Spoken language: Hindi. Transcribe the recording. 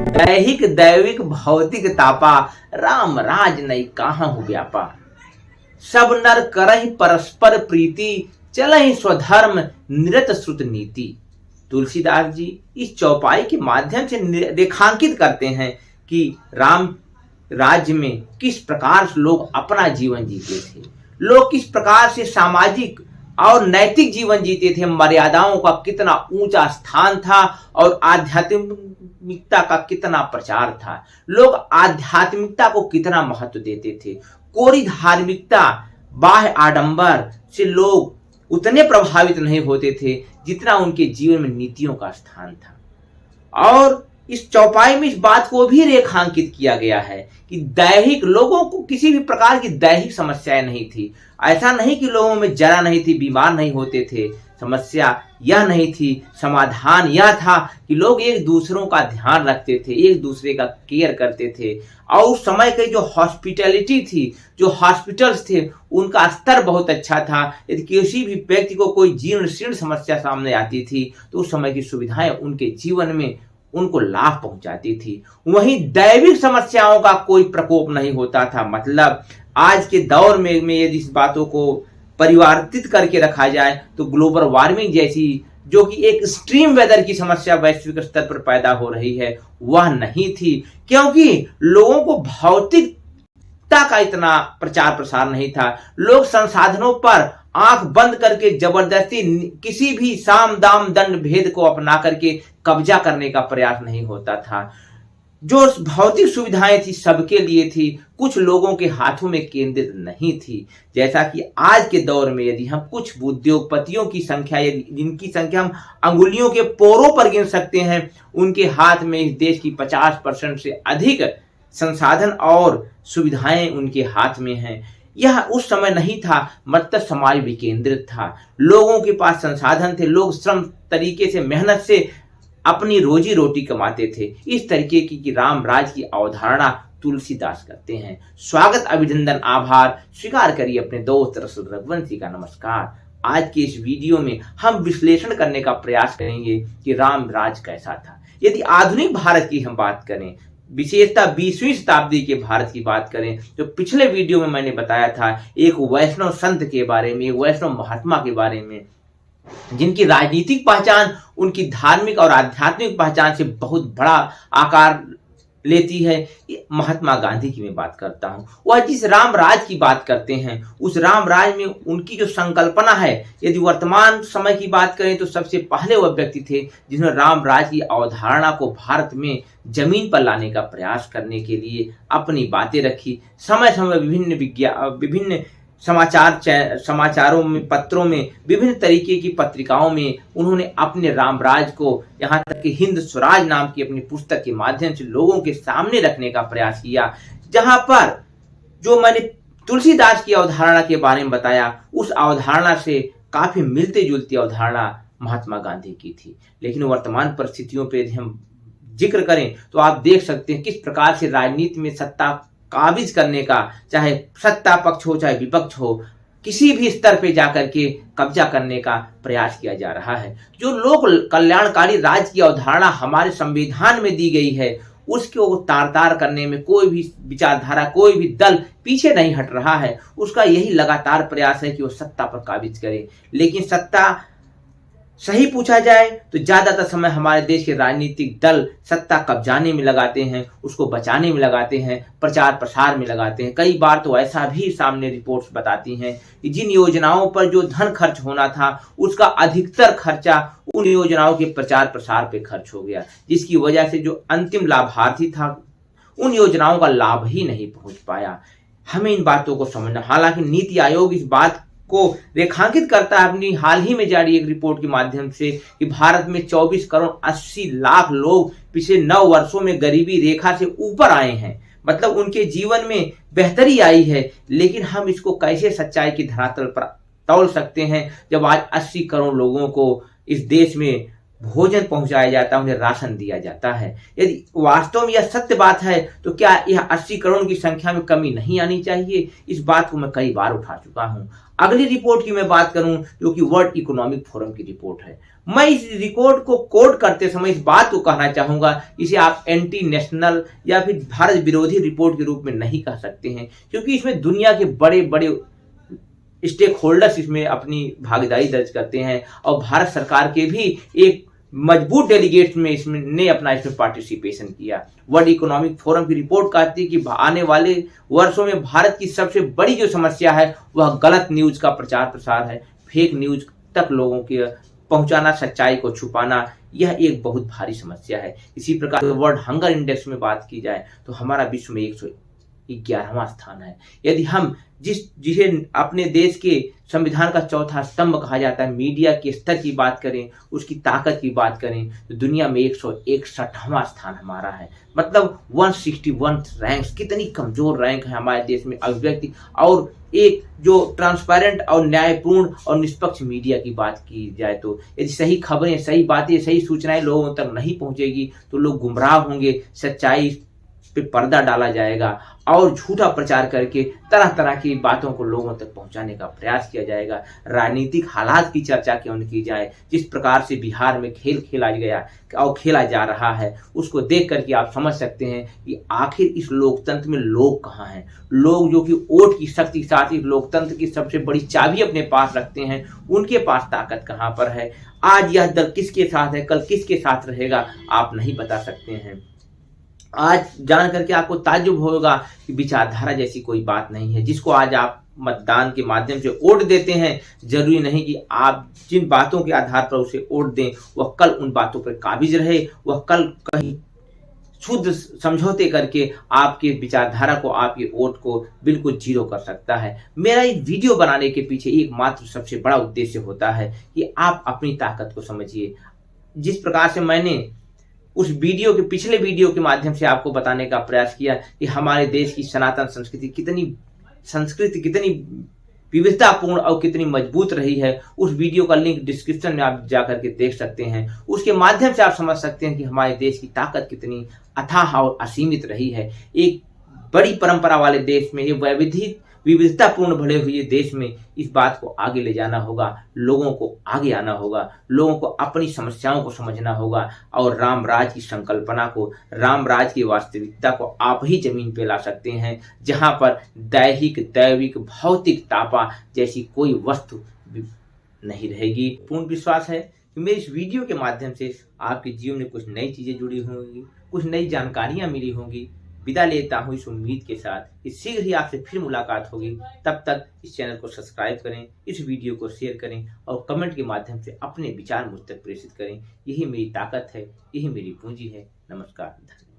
दैहिक दैविक भौतिक तापा, राम राज नहीं कहाँ हो व्यापा। सब नर करहि परस्पर प्रीति, चलहि स्वधर्म निरत श्रुत नीति। तुलसीदास जी इस चौपाई के माध्यम से रेखांकित करते हैं कि राम राज्य में किस प्रकार से लोग अपना जीवन जीते थे, लोग किस प्रकार से सामाजिक और नैतिक जीवन जीते थे, मर्यादाओं का कितना ऊंचा स्थान था और आध्यात्मिकता का कितना प्रचार था, लोग आध्यात्मिकता को कितना महत्व देते थे। कोरी धार्मिकता बाह्य आडंबर से लोग उतने प्रभावित नहीं होते थे जितना उनके जीवन में नीतियों का स्थान था। और इस चौपाई में इस बात को भी रेखांकित किया गया है कि दैहिक लोगों को किसी भी प्रकार की दैहिक समस्याएं नहीं थी। ऐसा नहीं कि लोगों में जरा नहीं थी, बीमार नहीं होते थे। समस्या यह नहीं थी, समाधान यह था कि लोग एक दूसरों का ध्यान रखते थे, एक दूसरे का केयर करते थे। और उस समय की जो हॉस्पिटैलिटी थी, जो हॉस्पिटल्स थे, उनका स्तर बहुत अच्छा था। यदि किसी भी व्यक्ति को कोई जीर्ण शीर्ण समस्या सामने आती थी तो उस समय की सुविधाएं उनके जीवन में उनको लाभ पहुंचाती थी। वहीं दैविक समस्याओं का कोई प्रकोप नहीं होता था। मतलब आज के दौर में यदि इस बातों को परिवर्तित करके रखा जाए तो ग्लोबल वार्मिंग जैसी जो कि एक एक्सट्रीम वेदर की समस्या वैश्विक स्तर पर पैदा हो रही है, वह नहीं थी, क्योंकि लोगों को भौतिकता का इतना प्रचार प्रसार नहीं था। लोग संसाधनों पर आंख बंद करके जबरदस्ती किसी भी साम दाम दंड भेद को अपना करके कब्जा करने का प्रयास नहीं होता था। जो भौतिक सुविधाएं थी सबके लिए थी, कुछ लोगों के हाथों में केंद्रित नहीं थी। जैसा कि आज के दौर में यदि हम कुछ उद्योगपतियों की संख्या, जिनकी संख्या हम अंगुलियों के पोरों पर गिन सकते हैं, उनके हाथ में इस देश की 50% से अधिक संसाधन और सुविधाएं उनके हाथ में हैं। यह उस समय नहीं था, मतलब समाज विकेंद्रित था। लोगों के पास संसाधन थे, लोग श्रम तरीके से मेहनत से अपनी रोजी रोटी कमाते थे। इस तरीके की राम राज की अवधारणा तुलसीदास करते हैं। स्वागत, अभिनंदन, आभार स्वीकार करिए अपने दोस्त रसूल रघुवंशी का। नमस्कार। आज के इस वीडियो में हम विश्लेषण करने का प्रयास करेंगे कि राम राज कैसा था। यदि आधुनिक भारत की हम बात करें, विशेषतः 20वीं शताब्दी के भारत की बात करें, तो पिछले वीडियो में मैंने बताया था एक वैष्णव संत के बारे में, एक वैष्णव महात्मा के बारे में, जिनकी राजनीतिक पहचान उनकी धार्मिक और आध्यात्मिक पहचान से बहुत बड़ा आकार लेती है। महात्मा गांधी की मैं बात करता हूं। वह जिस राम राज की बात करते हैं, उस राम राज में उनकी जो संकल्पना है, यदि वर्तमान समय की बात करें तो सबसे पहले वह व्यक्ति थे जिन्होंने राम राज की अवधारणा को भारत में जमीन पर लाने का प्रयास करने के लिए अपनी बातें रखी। समय समय विभिन्न समाचारों में, पत्रों में, विभिन्न तरीके की पत्रिकाओं में उन्होंने अपने रामराज को, यहाँ तक कि हिंद स्वराज नाम की अपनी पुस्तक के माध्यम से लोगों के सामने रखने का प्रयास किया। जहां पर जो मैंने तुलसीदास की अवधारणा के बारे में बताया, उस अवधारणा से काफी मिलती जुलती अवधारणा महात्मा गांधी की थी। लेकिन वर्तमान परिस्थितियों पर यदि हम जिक्र करें तो आप देख सकते हैं किस प्रकार से राजनीति में सत्ता काबिज करने का, चाहे सत्ता पक्ष हो चाहे विपक्ष हो, किसी भी स्तर पे जाकर के कब्जा करने का प्रयास किया जा रहा है। जो लोक कल्याणकारी राज्य की अवधारणा हमारे संविधान में दी गई है, उसको तार करने में कोई भी विचारधारा, कोई भी दल पीछे नहीं हट रहा है। उसका यही लगातार प्रयास है कि वो सत्ता पर काबिज करे। लेकिन सत्ता सही पूछा जाए तो ज्यादातर समय हमारे देश के राजनीतिक दल सत्ता कब्जाने में लगाते हैं, उसको बचाने में लगाते हैं, प्रचार प्रसार में लगाते हैं। कई बार तो ऐसा भी सामने रिपोर्ट्स बताती हैं कि जिन योजनाओं पर जो धन खर्च होना था, उसका अधिकतर खर्चा उन योजनाओं के प्रचार प्रसार पे खर्च हो गया, जिसकी वजह से जो अंतिम लाभार्थी था उन योजनाओं का लाभ ही नहीं पहुंच पाया। हमें इन बातों को समझना, हालांकि नीति आयोग इस बात को रेखांकित करता है अपनी हाल ही में जारी एक रिपोर्ट के माध्यम से कि भारत में 24 करोड़ 80 लाख लोग पिछले 9 वर्षों में गरीबी रेखा से ऊपर आए हैं। मतलब उनके जीवन में बेहतरी आई है। लेकिन हम इसको कैसे सच्चाई की धरातल पर तौल सकते हैं जब आज 80 करोड़ लोगों को इस देश में भोजन पहुंचाया जाता है, उन्हें राशन दिया जाता है। यदि वास्तव में यह सत्य बात है तो क्या यह 80 करोड़ की संख्या में कमी नहीं आनी चाहिए? इस बात को मैं कई बार उठा चुका हूं। अगली रिपोर्ट की मैं बात करूं जो कि वर्ल्ड इकोनॉमिक फोरम की रिपोर्ट है। मैं इस रिपोर्ट को कोट करते समय इस बात को कहना चाहूंगा, इसे आप एंटी नेशनल या फिर भारत विरोधी रिपोर्ट के रूप में नहीं कह सकते हैं, क्योंकि इसमें दुनिया के बड़े बड़े स्टेक होल्डर्स इसमें अपनी भागीदारी दर्ज करते हैं और भारत सरकार के भी एक मजबूत डेलीगेट्स में इसमें पार्टिसिपेशन किया। वर्ल्ड इकोनॉमिक फोरम की रिपोर्ट कहती है कि आने वाले वर्षों में भारत की सबसे बड़ी जो समस्या है वह गलत न्यूज का प्रचार प्रसार है। फेक न्यूज तक लोगों के पहुंचाना, सच्चाई को छुपाना, यह एक बहुत भारी समस्या है। इसी प्रकार वर्ल्ड हंगर इंडेक्स में बात की जाए तो हमारा विश्व में 111वां स्थान है। यदि हम जिसे अपने देश के संविधान का चौथा स्तंभ कहा जाता है, मीडिया के स्तर की बात करें, उसकी ताकत की बात करें, तो दुनिया में 161वां स्थान हमारा है। मतलब 161 रैंक, कितनी कमजोर रैंक है हमारे देश में अभिव्यक्ति और एक जो ट्रांसपेरेंट और न्यायपूर्ण और निष्पक्ष मीडिया की बात की जाए तो यदि सही खबरें, सही बातें, सही सूचनाएं लोगों तक नहीं पहुंचेगी तो लोग गुमराह होंगे, सच्चाई पे पर्दा डाला जाएगा और झूठा प्रचार करके तरह तरह की बातों को लोगों तक पहुंचाने का प्रयास किया जाएगा। राजनीतिक हालात की चर्चा क्यों न की जाए, जिस प्रकार से बिहार में खेल खेला गया और खेला जा रहा है, उसको देख करके आप समझ सकते हैं कि आखिर इस लोकतंत्र में लोग कहाँ हैं। लोग जो कि वोट की शक्ति के साथ इस लोकतंत्र की सबसे बड़ी चाबी अपने पास रखते हैं, उनके पास ताकत कहाँ पर है। आज यह दल किसके साथ है, कल किसके साथ रहेगा, आप नहीं बता सकते हैं। आज जान करके आपको ताज्जुब होगा कि विचारधारा जैसी कोई बात नहीं है। जिसको आज आप मतदान के माध्यम से वोट देते हैं, जरूरी नहीं कि आप जिन बातों के आधार पर उसे वोट दें वह कल उन बातों पर काबिज रहे, वह कल कहीं शुद्ध समझौते करके आपके विचारधारा को, आपके वोट को बिल्कुल जीरो कर सकता है। मेरा इस वीडियो बनाने के पीछे एकमात्र सबसे बड़ा उद्देश्य होता है कि आप अपनी ताकत को समझिए। जिस प्रकार से मैंने उस वीडियो के पिछले वीडियो के माध्यम से आपको बताने का प्रयास किया कि हमारे देश की सनातन संस्कृति कितनी विविधतापूर्ण और कितनी मजबूत रही है, उस वीडियो का लिंक डिस्क्रिप्शन में आप जाकर के देख सकते हैं। उसके माध्यम से आप समझ सकते हैं कि हमारे देश की ताकत कितनी अथाह और असीमित रही है। एक बड़ी परंपरा वाले देश में, ये विविधतापूर्ण भरे हुए देश में इस बात को आगे ले जाना होगा, लोगों को आगे आना होगा, लोगों को अपनी समस्याओं को समझना होगा और राम राज की संकल्पना को, राम राज की वास्तविकता को आप ही जमीन पे ला सकते हैं, जहां पर दैहिक, दैविक, भौतिक तापा जैसी कोई वस्तु नहीं रहेगी। पूर्ण विश्वास है कि मेरे इस वीडियो के माध्यम से आपके जीवन में कुछ नई चीजें जुड़ी होंगी, कुछ नई जानकारियां मिली होंगी। विदा लेता हूं इस उम्मीद के साथ कि शीघ्र ही आपसे फिर मुलाकात होगी। तब तक इस चैनल को सब्सक्राइब करें, इस वीडियो को शेयर करें और कमेंट के माध्यम से अपने विचार मुझ तक प्रेषित करें। यही मेरी ताकत है, यही मेरी पूंजी है। नमस्कार, धन्यवाद।